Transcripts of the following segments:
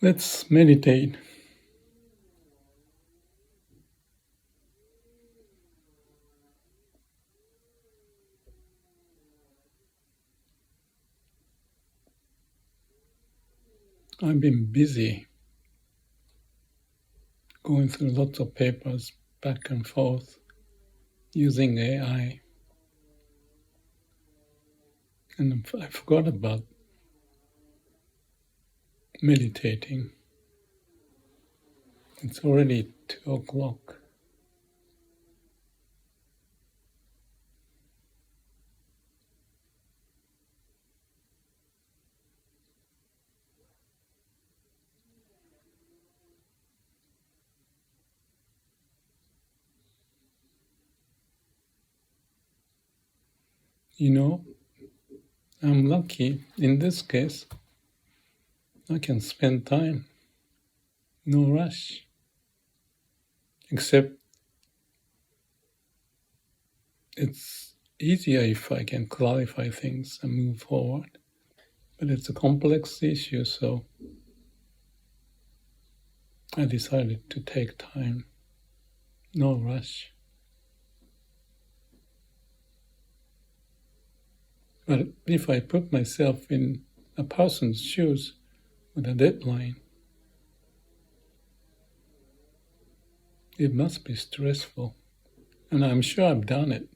Let's meditate. I've been busy going through lots of papers back and forth using AI. And I forgot about meditating. It's already 2 o'clock. You know, I'm lucky in this case. I can spend time, no rush. Except it's easier if I can clarify things and move forward. But it's a complex issue, so I decided to take time, no rush. But if I put myself in a person's shoes with a deadline, it must be stressful. And I'm sure I've done it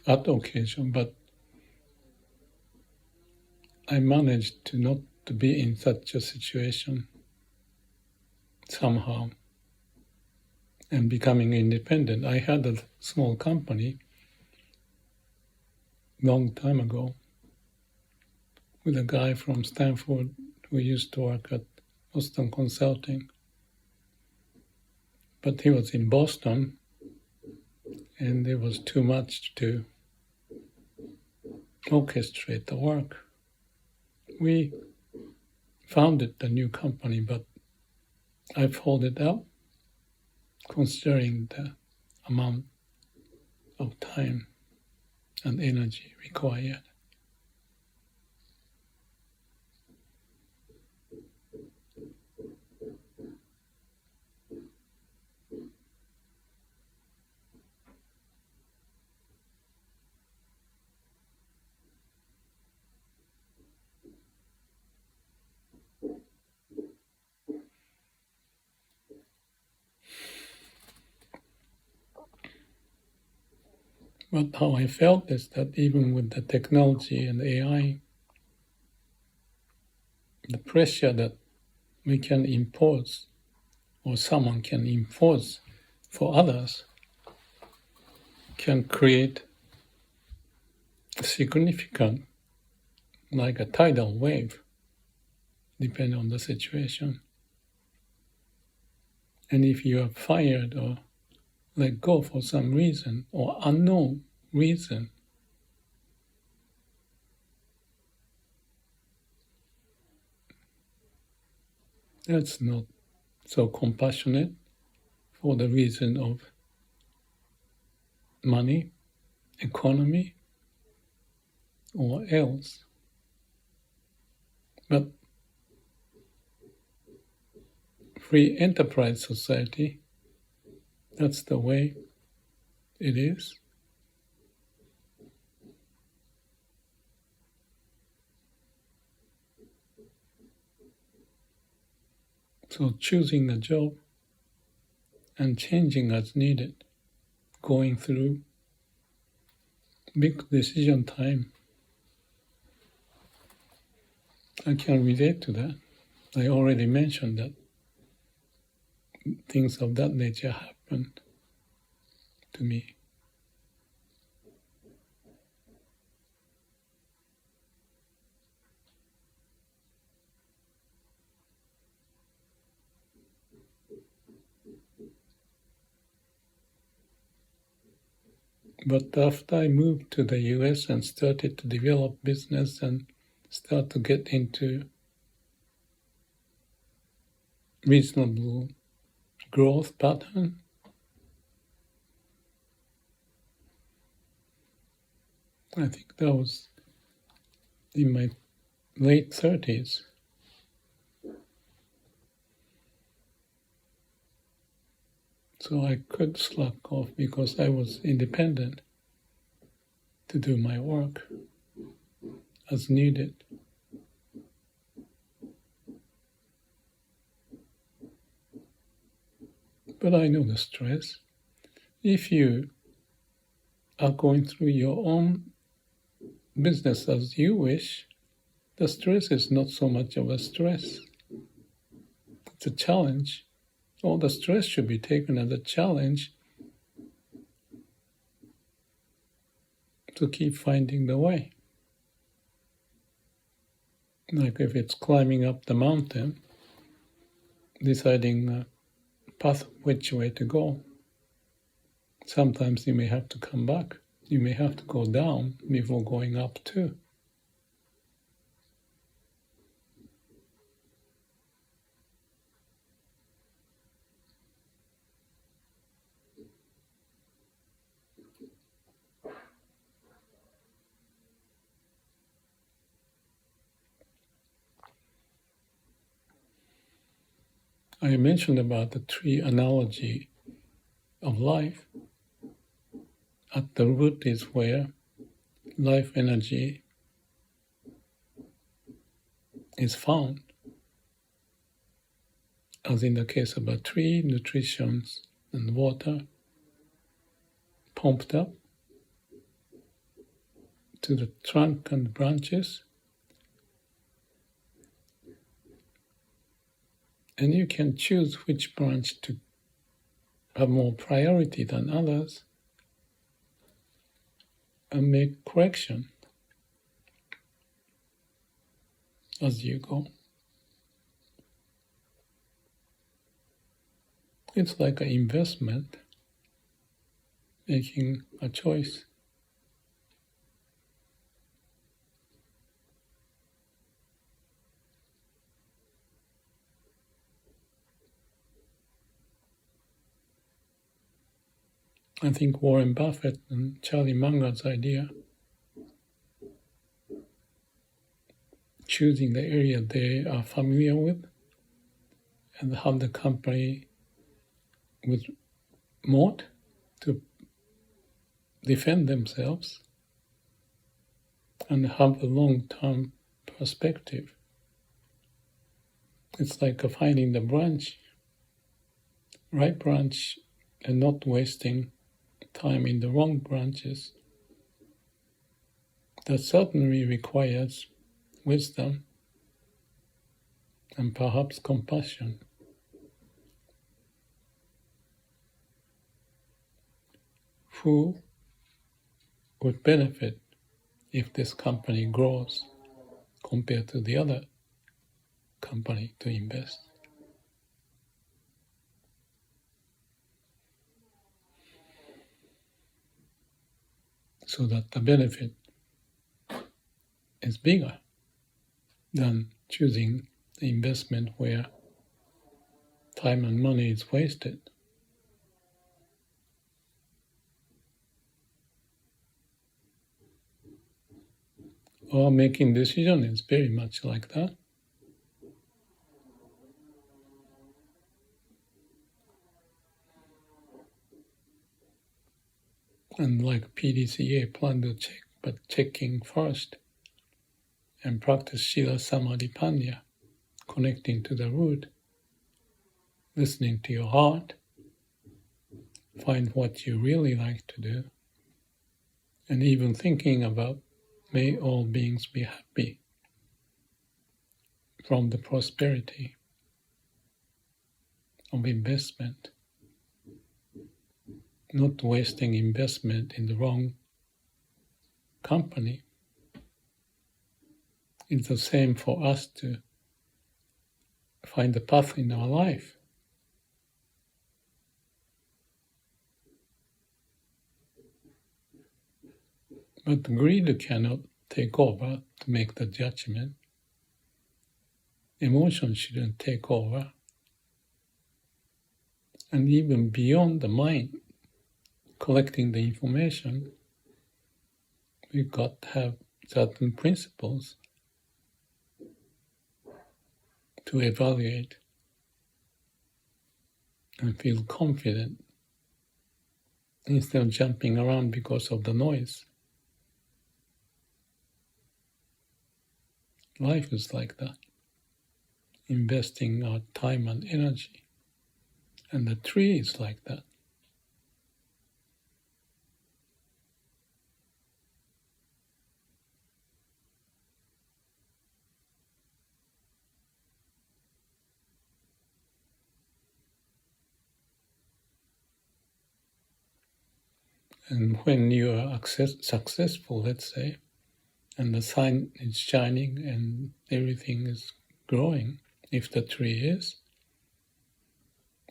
at occasion, but I managed to not to be in such a situation somehow and becoming independent. I had a small company long time ago with a guy from Stanford who used to work at Boston Consulting. But he was in Boston and it was too much to orchestrate the work. We founded the new company, but I folded out considering the amount of time and energy required. But how I felt is that even with the technology and AI, the pressure that we can impose or someone can impose for others can create significant, like a tidal wave, depending on the situation. And if you are fired or let go for some reason or unknown reason, that's not so compassionate for the reason of money, economy, or else. But free enterprise society, that's the way it is. So choosing a job and changing as needed, going through big decision time, I can relate to that. I already mentioned that things of that nature happened to me. But after I moved to the US and started to develop business and start to get into reasonable growth pattern, I think that was in my late 30s. So I could slack off because I was independent to do my work as needed. But I know the stress. If you are going through your own business as you wish, the stress is not so much of a stress. It's a challenge. All the stress should be taken as a challenge to keep finding the way. Like if it's climbing up the mountain, deciding a path which way to go. Sometimes you may have to come back. You may have to go down before going up too. I mentioned about the tree analogy of life. At the root is where life energy is found. As in the case of a tree, nutrition and water pumped up to the trunk and branches. And you can choose which branch to have more priority than others and make correction as you go. It's like an investment, making a choice. I think Warren Buffett and Charlie Munger's idea, choosing the area they are familiar with and have the company with moat to defend themselves and have a long-term perspective. It's like finding the branch, right branch, and not wasting time in the wrong branches. That certainly requires wisdom and perhaps compassion. Who would benefit if this company grows compared to the other company to invest? So that the benefit is bigger than choosing the investment where time and money is wasted. Or making decision is very much like that. And like PDCA, plan to check, but checking first and practice Shila Samadhi Panya, connecting to the root, listening to your heart, find what you really like to do, and even thinking about may all beings be happy from the prosperity of investment, not wasting investment in the wrong company. It's the same for us to find the path in our life. But greed cannot take over to make the judgment. Emotion shouldn't take over. And even beyond the mind, collecting the information, we've got to have certain principles to evaluate and feel confident instead of jumping around because of the noise. Life is like that, investing our time and energy. And the tree is like that. And when you are successful, let's say, and the sun is shining and everything is growing, if the tree is,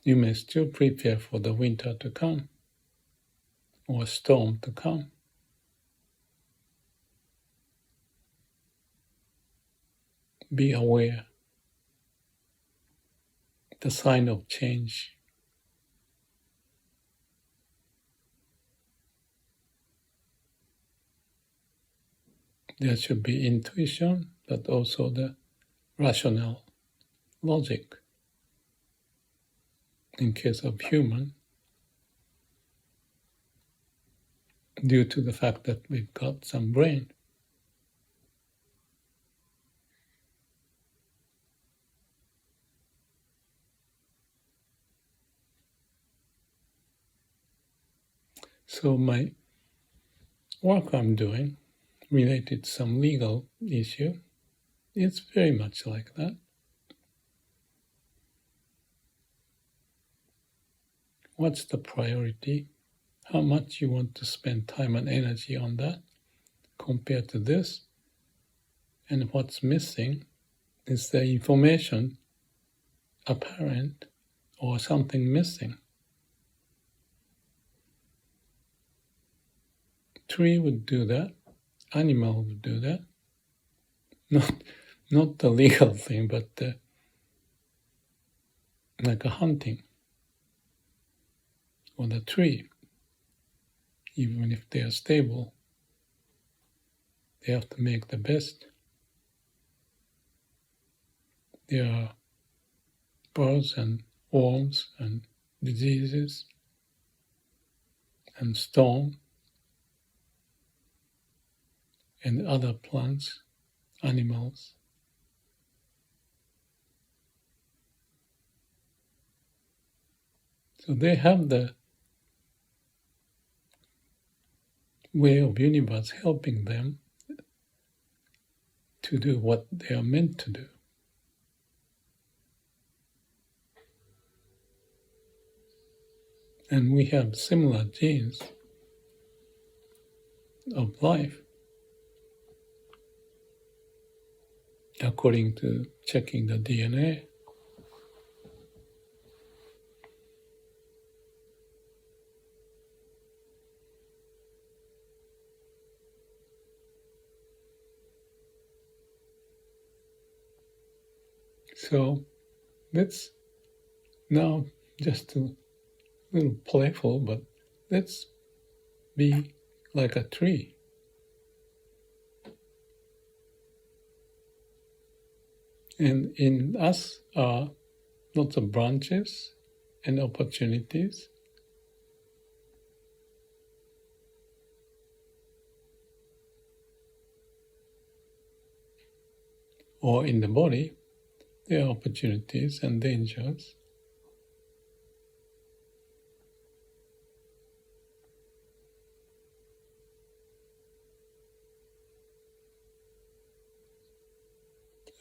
you may still prepare for the winter to come or storm to come. Be aware. The sign of change. There should be intuition, but also the rational logic. In case of human, due to the fact that we've got some brain. So my work I'm doing related to some legal issue, it's very much like that. What's the priority? How much you want to spend time and energy on that compared to this? And what's missing is the information apparent or something missing. Tree would do that. Animal would do that. Not the legal thing, but like a hunting or the tree. Even if they are stable, they have to make the best. There are birds and worms and diseases and storm and other plants, animals. So they have the way of universe helping them to do what they are meant to do. And we have similar genes of life, according to checking the DNA. So let's now just a little playful, but let's be like a tree. And in us are lots of branches and opportunities. Or in the body, there are opportunities and dangers.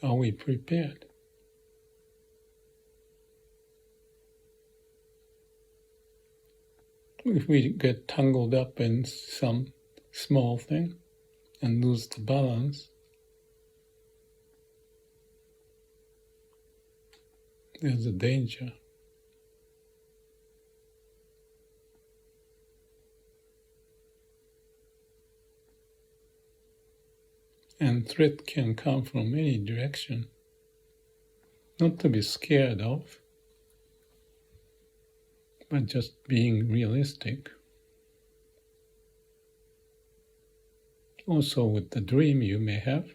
Are we prepared? If we get tangled up in some small thing and lose the balance, there's a danger. And threat can come from any direction. Not to be scared of, but just being realistic. Also with the dream you may have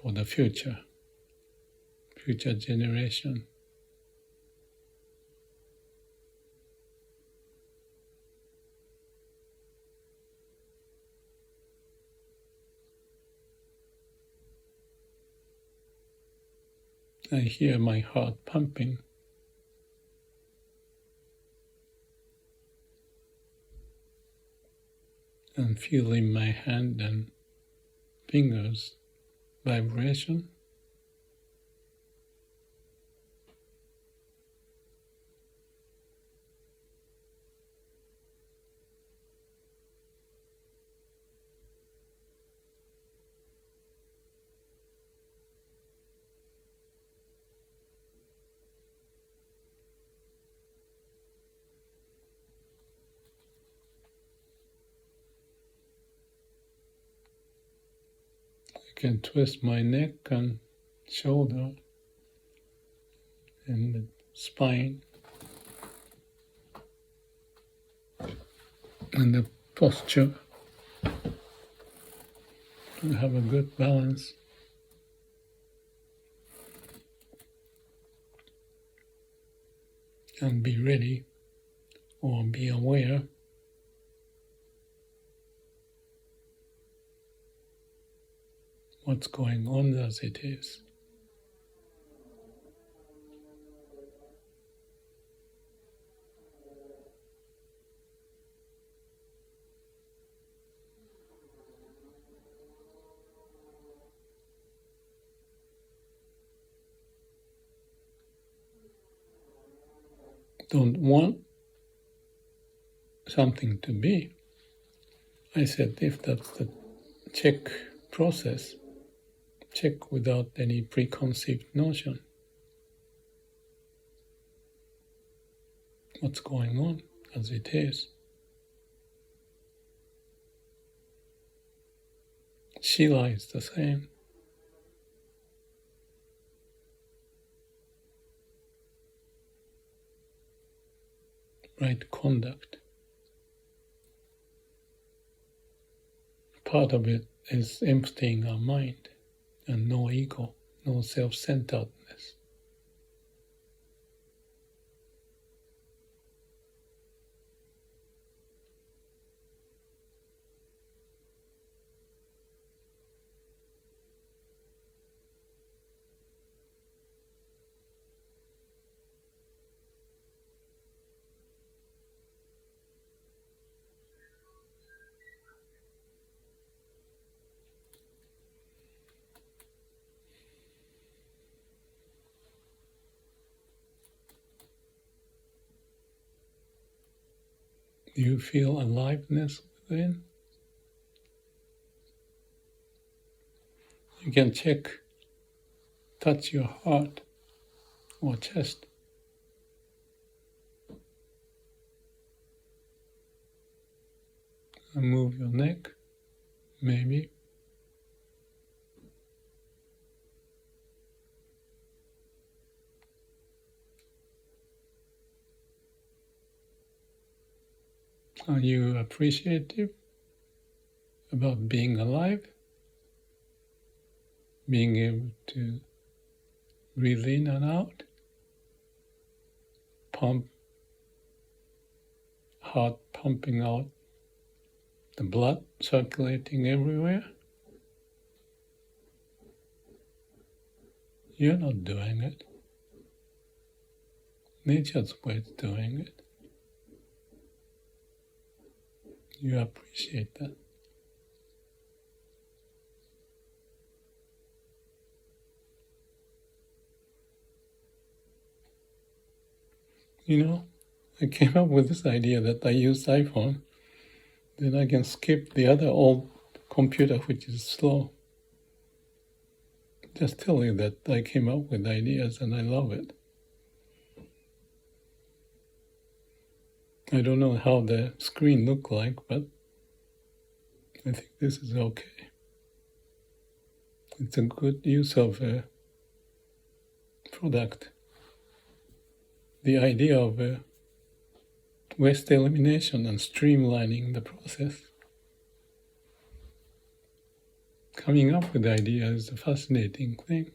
for the future generation. I hear my heart pumping. And feeling my hand and fingers vibration. I can twist my neck and shoulder and the spine and the posture to have a good balance. And be ready or be aware what's going on as it is. Don't want something to be. I said if that's the check process, check without any preconceived notion. What's going on as it is. Shila is the same. Right conduct. Part of it is emptying our mind and no ego, no self-centeredness. Do you feel aliveness within? You can touch your heart or chest. And move your neck, maybe. Are you appreciative about being alive? Being able to breathe in and out? Heart pumping out the blood circulating everywhere? You're not doing it. Nature's way of doing it. You appreciate that. You know, I came up with this idea that I use iPhone, then I can skip the other old computer which is slow. Just tell you that I came up with ideas and I love it. I don't know how the screen look like, but I think this is okay. It's a good use of a product. The idea of waste elimination and streamlining the process coming up with ideas is a fascinating thing.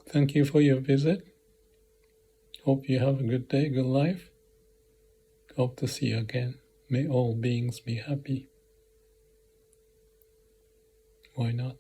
Thank you for your visit. Hope you have a good day, good life. Hope to see you again. May all beings be happy. Why not?